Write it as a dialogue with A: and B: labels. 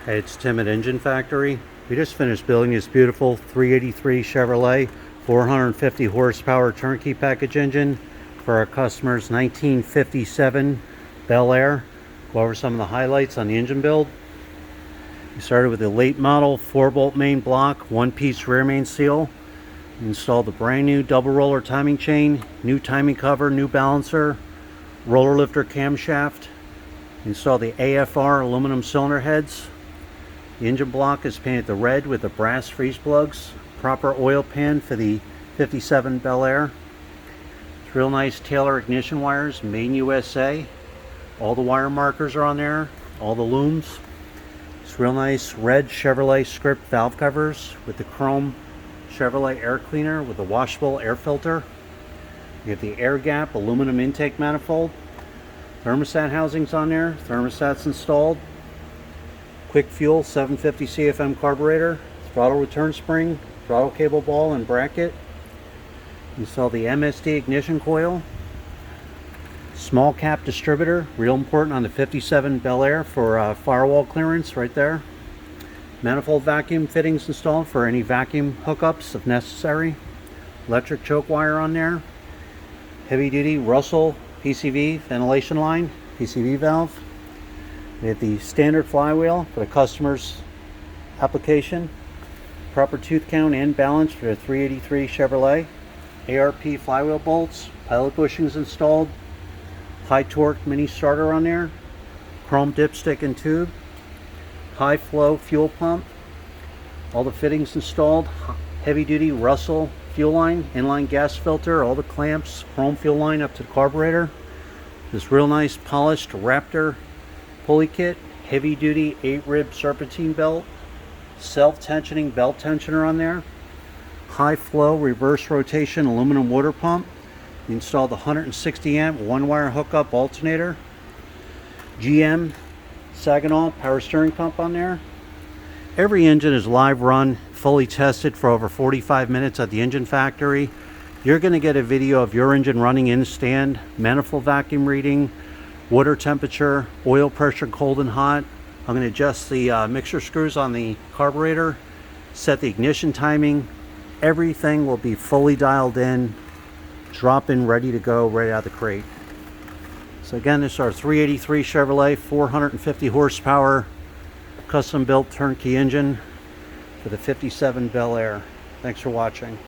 A: Hey, it's Tim at Engine Factory. We just finished building this beautiful 383 Chevrolet 450 horsepower turnkey package engine for our customer's 1957 Belair. Go over some of the highlights on the engine build. We started with the late model 4-bolt main block, 1-piece rear main seal. We installed the brand new double roller timing chain, new timing cover, new balancer, roller lifter camshaft. We installed the AFR aluminum cylinder heads. The engine block is painted the red with the brass freeze plugs. Proper oil pan for the 57 Belair. It's real nice Taylor ignition wires, made in USA. All the wire markers are on there, all the looms. It's real nice red Chevrolet script valve covers with the chrome Chevrolet air cleaner with the washable air filter. We have the air gap aluminum intake manifold. Thermostat housings on there, thermostats installed. Quick fuel 750 CFM carburetor, throttle return spring, throttle cable ball and bracket. Install the MSD ignition coil. Small cap distributor, real important on the 57 Belair for firewall clearance right there. Manifold vacuum fittings installed for any vacuum hookups if necessary. Electric choke wire on there. Heavy duty Russell PCV ventilation line, PCV valve. We have the standard flywheel for the customer's application. Proper tooth count and balance for the 383 Chevrolet. ARP flywheel bolts, pilot bushings installed. High torque mini starter on there. Chrome dipstick and tube. High flow fuel pump. All the fittings installed. Heavy duty Russell fuel line, inline gas filter, all the clamps, chrome fuel line up to the carburetor. This real nice polished Wraptor pulley kit, heavy duty 8-rib serpentine belt, self-tensioning belt tensioner on there, high flow reverse rotation aluminum water pump. We installed the 160 amp 1-wire hookup alternator, GM Saginaw power steering pump on there. Every engine is live run, fully tested for over 45 minutes at the Engine Factory. You're going to get a video of your engine running in stand, manifold vacuum reading, water temperature, oil pressure cold and hot. I'm going to adjust the mixer screws on the carburetor, set the ignition timing. Everything will be fully dialed in, drop in, ready to go right out of the crate. So again, this is our 383 Chevrolet 450 horsepower custom built turnkey engine for the 57 Belair. Thanks for watching.